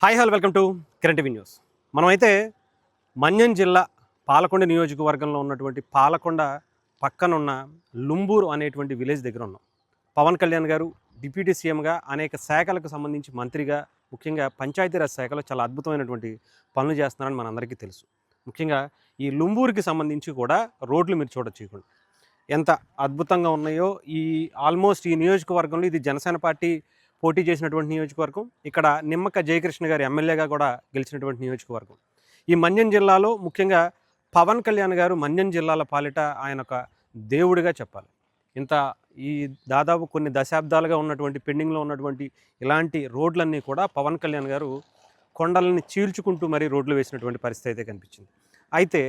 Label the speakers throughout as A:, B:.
A: Hi hello welcome to Kiran TV news. మనమైతే మన్యం జిల్లా పాలకొండ నియోజకవర్గంలో ఉన్నటువంటి పాలకొండ పక్కనున్న లుంబూరు అనేటువంటి విలేజ్ దగ్గర ఉన్నాం. పవన్ కళ్యాణ్ గారు డిప్యూటీ సీఎంగా అనేక శాఖలకు సంబంధించి మంత్రిగా, ముఖ్యంగా పంచాయతీరాజ్ శాఖలో చాలా అద్భుతమైనటువంటి పనులు చేస్తున్నారని మనందరికీ తెలుసు. ముఖ్యంగా ఈ లుంబూరుకి సంబంధించి కూడా రోడ్లు మీరు చూడొచ్చు ఇక్కడ ఎంత అద్భుతంగా ఉన్నాయో. ఆల్మోస్ట్ ఈ నియోజకవర్గంలో ఇది జనసేన పార్టీ పోటీ చేసినటువంటి నియోజకవర్గం. ఇక్కడ నిమ్మక జయకృష్ణ గారి ఎమ్మెల్యేగా కూడా గెలిచినటువంటి నియోజకవర్గం. ఈ మన్యం జిల్లాలో ముఖ్యంగా పవన్ కళ్యాణ్ గారు మన్యం జిల్లాల పాలిట ఆయన ఒక దేవుడిగా చెప్పాలి. ఈ దాదాపు కొన్ని దశాబ్దాలుగా ఉన్నటువంటి పెండింగ్లో ఉన్నటువంటి ఇలాంటి రోడ్లన్నీ కూడా పవన్ కళ్యాణ్ గారు కొండలని చీల్చుకుంటూ మరీ రోడ్లు వేసినటువంటి పరిస్థితి అయితే కనిపించింది. అయితే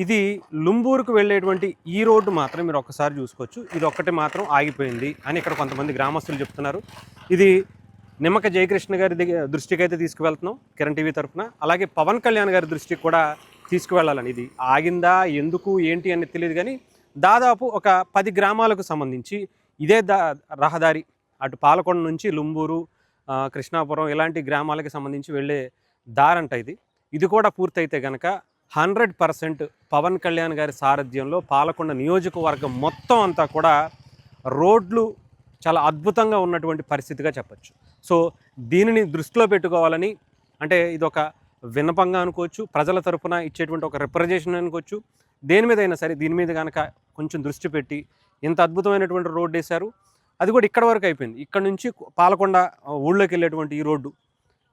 A: ఇది లుంబూరుకు వెళ్ళేటువంటి ఈ రోడ్డు మాత్రం మీరు ఒక్కసారి చూసుకోవచ్చు. ఇది ఒక్కటి మాత్రం ఆగిపోయింది అని ఇక్కడ కొంతమంది గ్రామస్తులు చెప్తున్నారు. ఇది నిమ్మక జయకృష్ణ గారి దృష్టికి అయితే తీసుకువెళ్తున్నాం కిరణ్ టీవీ తరఫున. అలాగే పవన్ కళ్యాణ్ గారి దృష్టికి కూడా తీసుకువెళ్ళాలని. ఇది ఆగిందా, ఎందుకు, ఏంటి అని తెలియదు, కానీ దాదాపు ఒక 10 గ్రామాలకు సంబంధించి ఇదే రహదారి అటు పాలకొండ నుంచి లుంబూరు, కృష్ణాపురం ఇలాంటి గ్రామాలకు సంబంధించి వెళ్ళే దారంట ఇది కూడా పూర్తయితే కనుక 100% పవన్ కళ్యాణ్ గారి సారథ్యంలో పాలకొండ నియోజకవర్గం మొత్తం అంతా కూడా రోడ్లు చాలా అద్భుతంగా ఉన్నటువంటి పరిస్థితిగా చెప్పచ్చు. సో దీనిని దృష్టిలో పెట్టుకోవాలని, అంటే ఇదొక విన్నపంగా అనుకోవచ్చు, ప్రజల తరఫున ఇచ్చేటువంటి ఒక రిప్రజెంటేషన్ అనుకోవచ్చు. దేని మీద అయినా సరే దీని మీద కనుక కొంచెం దృష్టి పెట్టి ఇంత అద్భుతమైనటువంటి రోడ్డు వేశారు. అది కూడా ఇక్కడ వరకు అయిపోయింది. ఇక్కడ నుంచి పాలకొండ ఊళ్ళోకి వెళ్ళేటువంటి ఈ రోడ్డు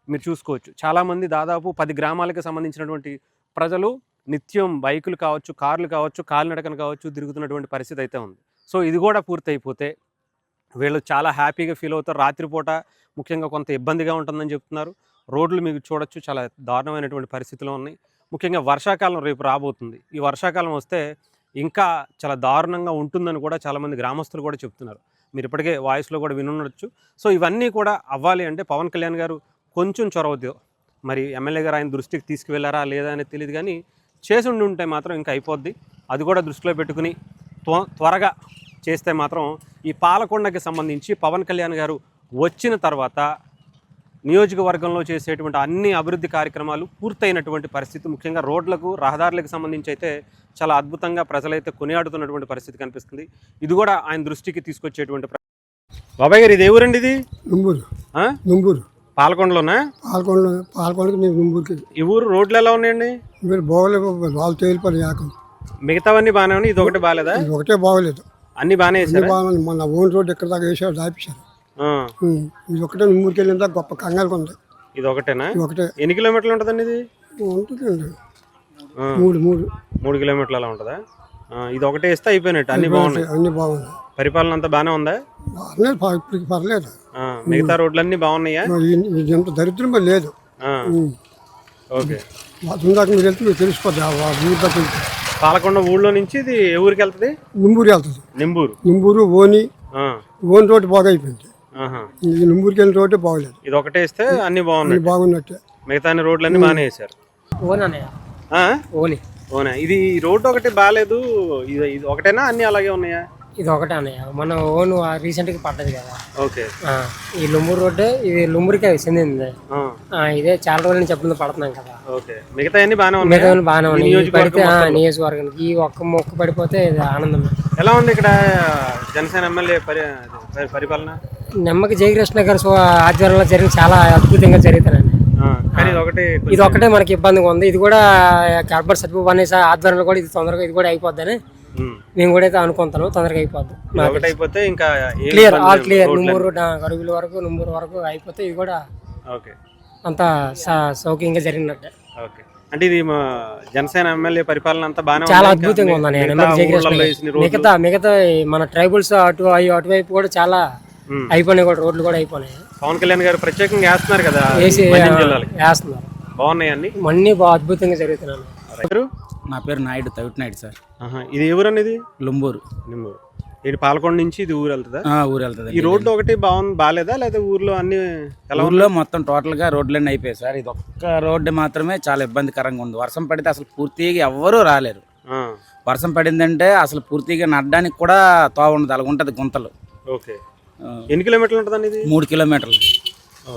A: మీరు చూసుకోవచ్చు. చాలామంది దాదాపు 10 గ్రామాలకు సంబంధించినటువంటి ప్రజలు నిత్యం బైకులు కావచ్చు, కార్లు కావచ్చు, కాలినడకను కావచ్చు తిరుగుతున్నటువంటి పరిస్థితి అయితే ఉంది. సో ఇది కూడా పూర్తి అయిపోతే వీళ్ళు చాలా హ్యాపీగా ఫీల్ అవుతారు. రాత్రిపూట ముఖ్యంగా కొంత ఇబ్బందిగా ఉంటుందని చెప్తున్నారు. రోడ్లు మీకు చూడొచ్చు, చాలా దారుణమైనటువంటి పరిస్థితిలో ఉన్నాయి. ముఖ్యంగా వర్షాకాలం రేపు రాబోతుంది. ఈ వర్షాకాలం వస్తే ఇంకా చాలా దారుణంగా ఉంటుందని కూడా చాలామంది గ్రామస్తులు కూడా చెప్తున్నారు. మీరు ఇప్పటికే వాయిస్లో కూడా వినుండొచ్చు. సో ఇవన్నీ కూడా అవ్వాలి అంటే పవన్ కళ్యాణ్ గారు కొంచెం చొరవతో, మరి ఎమ్మెల్యే గారు ఆయన దృష్టికి తీసుకువెళ్ళారా లేదా అనేది తెలియదు, కానీ చేసి ఉంటే మాత్రం ఇంకా అయిపోద్ది. అది కూడా దృష్టిలో పెట్టుకుని త్వరగా చేస్తే మాత్రం ఈ పాలకొండకి సంబంధించి పవన్ కళ్యాణ్ గారు వచ్చిన తర్వాత నియోజకవర్గంలో చేసేటువంటి అన్ని అభివృద్ధి కార్యక్రమాలు పూర్తయినటువంటి పరిస్థితి. ముఖ్యంగా రోడ్లకు, రహదారులకు సంబంధించి అయితే చాలా అద్భుతంగా ప్రజలైతే కొనియాడుతున్నటువంటి పరిస్థితి కనిపిస్తుంది. ఇది కూడా ఆయన దృష్టికి తీసుకొచ్చేటువంటి. బాబాయ్ గారు, ఇది ఎవరండి? ఇది లుంబూరు పాలకొండలోనా? ఈ ఊరు రోడ్లు ఎలా ఉన్నాయండి? మిగతావన్నీ బాగానే ఉన్నాయి, ఇది ఒకటే బాగాలేదా?
B: ఒకటే బాగోలేదు,
A: అన్ని బాగానే వేసారు.
B: మన ఓన్ రోడ్ ఎక్కడ దాకా వేసారు, దాపించారు. ఇది ఒకటే లుంబూరుకి వెళ్ళిన గొప్ప కంగారు ఉంది.
A: ఇది ఒకటేనా?
B: ఒకటే.
A: ఎన్ని కిలోమీటర్లు ఉంటుందండి ఇది?
B: ఉంటుందండి
A: 3 కిలోమీటర్లు అలా ఉంటుందా? ఇది ఒకటే వేస్తే అయిపోయినట్టు. అన్ని బాగున్నాయి.
B: అన్ని బాగున్నాయి.
A: పరిపాలన అంతా బాగానే ఉందా?
B: పర్లేదు.
A: మిగతా రోడ్లన్నీ బాగున్నాయా?
B: ఎంత దరిద్రం లేదు.
A: ఓకే,
B: మీరు వెళ్తే మీరు తెలిసిపోద్ది.
A: పాలకొండ ఊళ్ళో నుంచి ఇది ఊరికి వెళ్తుంది?
B: లుంబూరు వెళ్తుంది. లుంబూరు ఓన్ రోడ్డు బాగా అయిపోయింది. లుంబూరుకి వెళ్ళిన రోడ్డు బాగలేదు.
A: ఇది ఒకటే వేస్తే అన్ని బాగున్నట్టే. మిగతా అన్ని రోడ్లన్నీ బాగానే వేసారు. ఓనా? ఇది రోడ్డు ఒకటి బాగాలేదు, ఇది ఒకటేనా అన్ని అలాగే ఉన్నాయా?
C: ఇది ఒకటే అన్నయ్య, మన ఓన్ రీసెంట్ గా పడ్డది కదా.
A: ఓకే.
C: ఈ లుంబూరు రోడ్డు, ఇది లుంబూరుకే చెందింది. ఇదే చాలా రోజుల నుంచి చెప్పడం పడుతున్నాం కదా.
A: ఓకే, మిగతా బాగానే
C: ఉన్నాయి. నియోజకవర్గానికి ఈ ఒక్క మొక్క పడిపోతే ఇది ఆనందం.
A: ఎలా ఉంది ఇక్కడ జనసేన ఎమ్మెల్యే పరిపాలన?
C: నెమ్మకి జయకృష్ణ గారి ఆధ్వర్యంలో జరిగిన చాలా అద్భుతంగా జరుగుతానండి. ఇది ఒకటే మనకి ఇబ్బందిగా ఉంది. ఇది కూడా కార్పొరేట్ సర్టిఫికేట్ అనేసి ఆధ్వర్యంలో కూడా ఇది తొందరగా ఇది కూడా అయిపోద్దని మేము కూడా అయితే అనుకుంటాను. తొందరగా అయిపోద్ది. All clear. లుంబూరు గరువుల వరకు, లుంబూరు వరకు అయిపోతే ఇది కూడా అంత సౌకర్యంగా జరిగినట్టే.
A: అంటే ఇది జనసేన ఎమ్మెల్యే పరిపాలన అంతా బాగా
C: చాలా అద్భుతంగా ఉందని మిగతా మన ట్రైబల్స్ అటువైపు కూడా చాలా అయిపోయినాయి, కూడా రోడ్లు కూడా అయిపోయినాయి.
A: పవన్ కళ్యాణ్ గారు ప్రత్యేకంగా వేస్తున్నారు కదా,
C: వేస్తున్నారు.
A: బాగున్నాయి అన్ని
C: బాగా అద్భుతంగా జరుగుతున్నాయి.
D: నా పేరు నాయుడు, తవిటి నాయుడు సార్.
A: ఇది ఎవరు అనేది?
D: లుంబూరు.
A: ఇది పాలకొండ నుంచి ఇది ఊరు వెళ్తుందా?
D: ఊరు వెళ్తుంది.
A: ఈ రోడ్లు ఒకటి బాగాలేదా లేదా ఊర్లో అన్ని?
D: ఊర్లో మొత్తం టోటల్ గా రోడ్లన్నీ అయిపోయాయి సార్. ఇది ఒక్క రోడ్డు మాత్రమే చాలా ఇబ్బందికరంగా ఉంది. వర్షం పడితే అసలు పూర్తిగా ఎవ్వరూ రాలేరు. వర్షం పడిందంటే అసలు పూర్తిగా నడడానికి కూడా తోవ ఉండదు, అలా ఉంటది గుంతలు.
A: ఓకే. ఎన్ని కిలోమీటర్లు ఉంటుందండి ఇది?
D: 3 కిలోమీటర్లు.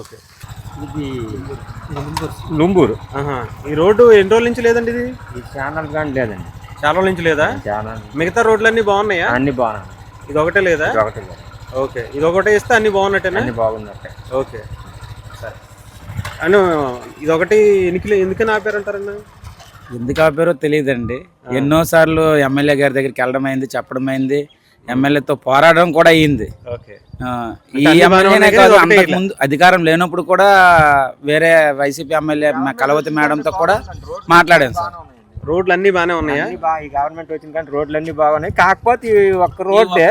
A: ఓకే. లుంబూరు. ఈ రోడ్డు ఎన్ని రోజుల నుంచి లేదండి ఇది?
E: ఈ ఛానల్ కానీ లేదండి.
A: చాలా రోజుల నుంచి లేదా?
E: ఛానల్
A: మిగతా రోడ్లన్నీ బాగున్నాయా?
E: అన్ని బాగున్నాయి.
A: ఇది ఒకటే లేదా?
E: ఒకటి లేదు.
A: ఓకే, ఇది ఒకటే ఇస్తే అన్ని బాగున్నట్టేనా?
E: అన్ని బాగున్నట్టే.
A: ఓకే సరే. అను ఇదొకటి ఎందుకని ఆపారంటారన్నా?
D: ఎందుకు ఆపారో తెలియదండి. ఎన్నోసార్లు ఎమ్మెల్యే గారి దగ్గరికి వెళ్ళడం అయింది, చెప్పడం అయింది, ఎమ్మెల్యేతో పోరాడడం కూడా అయ్యింది.
A: ఓకే.
D: ఈ ఎమ్మెల్యేనే కాదు, అంతకు ముందు అధికారం లేనప్పుడు కూడా వేరే వైసీపీ ఎమ్మెల్యే కలవతి మేడంతో కూడా మాట్లాడాను సార్.
A: రోడ్లు అన్ని బాగానే ఉన్నాయా?
E: ఈ గవర్నమెంట్ వచ్చిన కానీ రోడ్లు అన్ని బాగున్నాయి. కాకపోతే ఈ ఒక్క రోడ్డే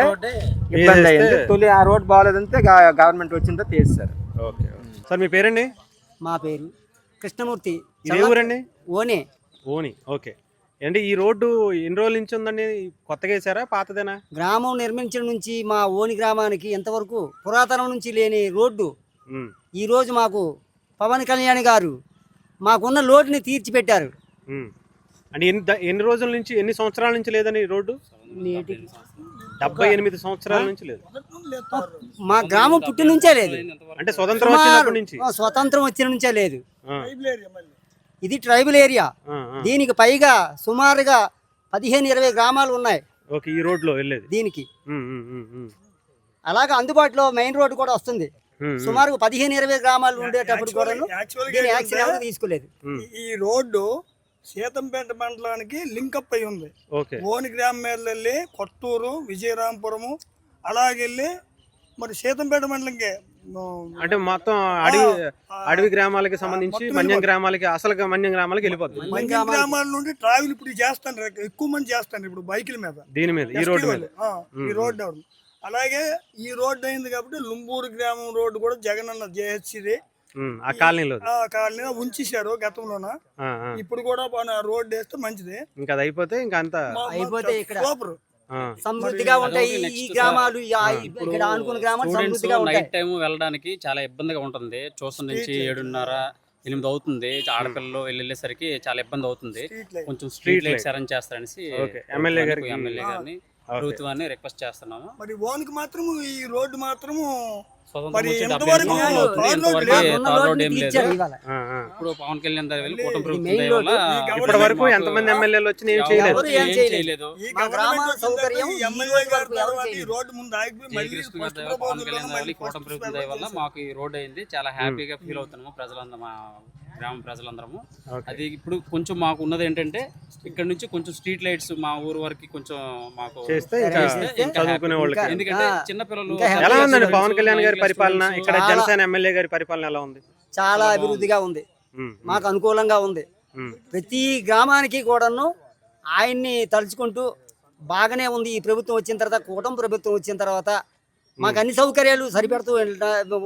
E: ఇబ్బంది అయింది. తొలి ఆ రోడ్ బాగాలేదంటే గవర్నమెంట్ వచ్చిందో తీస్తారు.
A: ఓకే సార్, మీ పేరండి?
C: మా పేరు కృష్ణమూర్తి.
A: ఏ ఊరండి?
C: ఓనే.
A: ఓని. ఓకే. అంటే ఈ రోడ్డు ఎన్ని రోజుల నుంచి ఉందండి? కొత్తగా వేసారా, పాతదేనా?
C: గ్రామం నిర్మించడం నుంచి మా ఓని గ్రామానికి ఎంతవరకు పురాతనం నుంచి లేని రోడ్డు ఈ రోజు మాకు పవన్ కళ్యాణ్ గారు మాకున్న లోటుని తీర్చిపెట్టారు.
A: అంటే ఎన్ని రోజుల నుంచి, ఎన్ని సంవత్సరాల నుంచి లేదని ఈ రోడ్డు? 78 సంవత్సరాల నుంచి లేదు.
C: మా గ్రామం పుట్టి నుంచే లేదు.
A: అంటే స్వతంత్రం వచ్చినప్పటి నుంచి?
C: స్వతంత్రం వచ్చిన నుంచే లేదు. ఇది ట్రైబల్ ఏరియా. దీనికి పైగా సుమారుగా 15-20 గ్రామాలు ఉన్నాయి.
A: ఓకే, ఈ రోడ్లో వెళ్ళేది
C: దీనికి. అలాగా అందుబాటులో మెయిన్ రోడ్డు కూడా వస్తుంది. సుమారు 15-20 గ్రామాలు ఉండేటప్పుడు కూడా దీని యాక్షన్ ఎవరు తీసుకోలేదు.
B: ఈ రోడ్డు సీతంపేట మండలానికి లింకప్ అయి ఉంది. ఓని గ్రామం మీద వెళ్ళి కొత్తూరు, విజయరాంపురము అలాగెళ్ళి మరి సీతంపేట మండలంకి
A: అంటే మొత్తం అడవి గ్రామాలకి సంబంధించి మన్యం గ్రామాలకి, అసలు మన్యం గ్రామాలకి వెళ్ళిపోతుంది.
B: మన్యం గ్రామాల నుండి ట్రావెల్ ఇప్పుడు చేస్తాను, ఎక్కువ మంది చేస్తాను ఇప్పుడు బైకుల మీద,
A: దీని మీద, ఈ రోడ్డు మీద.
B: ఈ రోడ్డు అలాగే ఈ రోడ్డు అయింది కాబట్టి లుంబూరు గ్రామం రోడ్డు కూడా జగనన్న జేహెచ్సిది
A: ఆ కాలనీలో
B: ఉంచేశారు గతంలోన. ఇప్పుడు కూడా రోడ్డు వేస్తే మంచిది.
A: ఇంకా అది అయిపోతే ఇంకా అంతా
C: అయిపోతే ఇక్కడ సమృద్ధిగా ఉంటాయి ఈ గ్రామాలు. ఇక్కడ అనుకున్న గ్రామాలు సమృద్ధిగా ఉంటాయి.
F: నైట్ టైం వెళ్ళడానికి చాలా ఇబ్బందిగా ఉంటుంది. చూసిన నుంచి 7:30-8 అవుతుంది. ఆడపిల్లలు వెళ్ళేసరికి చాలా ఇబ్బంది అవుతుంది. కొంచెం స్ట్రీట్ లైట్స్ అరేంజ్ చేస్తారనేసి ఎమ్మెల్యే గారిని ప్రభుత్వాన్ని రిక్వెస్ట్ చేస్తున్నాము.
B: మరి ఓన్కి మాత్రం ఈ రోడ్డు మాత్రము
F: ఇప్పుడు పవన్ కళ్యాణ్ గారు వెళ్ళి కూటమి ప్రభుత్వం
A: ఇప్పటి వరకు ఎంతమంది ఎమ్మెల్యేలు వచ్చి ఏం చేయలేదు.
F: పవన్ కళ్యాణ్ గారు కూటమి ప్రభుత్వం దయ వల్ల మాకు ఈ రోడ్ అయింది. చాలా హ్యాపీగా ఫీల్ అవుతున్నాము ప్రజలందరూ, మా గ్రామ ప్రజలందరము. అది ఇప్పుడు కొంచెం మాకు ఉన్నది ఏంటంటే ఇక్కడ నుంచి కొంచెం స్ట్రీట్ లైట్స్ మా ఊరు వరకు కొంచెం మాకు
A: చదువుకునే వాళ్ళకి.
F: ఎందుకంటే చిన్నపిల్లలు.
A: ఎలా ఉందండి పవన్ కళ్యాణ్ గారి పరిపాలన? ఇక్కడ జనసేన ఎమ్మెల్యే గారి పరిపాలన ఎలా ఉంది?
C: చాలా అభివృద్ధిగా ఉంది, మాకు అనుకూలంగా ఉంది. ప్రతి గ్రామానికి కూడాను ఆయన్ని తలుచుకుంటూ బాగానే ఉంది. ఈ ప్రభుత్వం వచ్చిన తర్వాత, కూటమి ప్రభుత్వం వచ్చిన తర్వాత మాకు అన్ని సౌకర్యాలు సరిపెడుతూ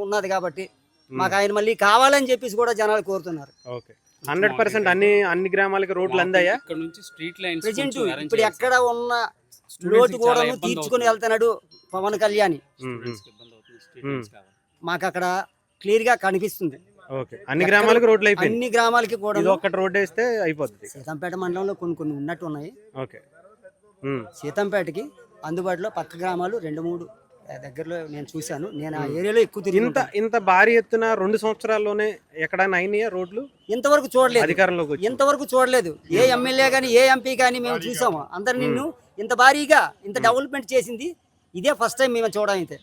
C: ఉన్నది కాబట్టి మాకు ఆయన మళ్ళీ కావాలని చెప్పేసి కూడా జనాలు కోరుతున్నారు.
A: 100% అన్ని గ్రామాలకి రోడ్లు అందాయా?
F: ఇక్కడ నుంచి స్ట్రీట్ లైన్స్
C: ప్రెజెంట్ ఇప్పుడు ఎక్కడ ఉన్న లోటు కూడా తీర్చుకుని వెళ్తున్నాడు పవన్ కళ్యాణ్. మాకు అక్కడ క్లియర్ గా కనిపిస్తుంది.
A: అన్ని గ్రామాలకు రోడ్లు అయిపోయి,
C: అన్ని గ్రామాలకి కూడా
A: ఒక్కటి రోడ్ వేస్తే అయిపోతుంది.
C: సీతంపేట మండలంలో కొన్ని ఉన్నట్టు ఉన్నాయి. సీతంపేటకి అందుబాటులో పక్క గ్రామాలు 2-3 దగ్గరలో నేను చూశాను. నేను ఆ ఏరియాలో ఎక్కువ తిరిగి.
A: ఇంత భారీ ఎత్తున 2 సంవత్సరాల్లోనే ఎక్కడైనా అయినాయా రోడ్లు?
C: ఇంతవరకు చూడలేదు,
A: అధికారంలోకి
C: ఇంతవరకు చూడలేదు. ఏ ఎమ్మెల్యే కానీ ఏ ఎంపీ కానీ మేము చూసాము. అందరు నిన్ను ఇంత భారీగా ఇంత డెవలప్మెంట్ చేసింది ఇదే ఫస్ట్ టైం మేము చూడడం. అయితే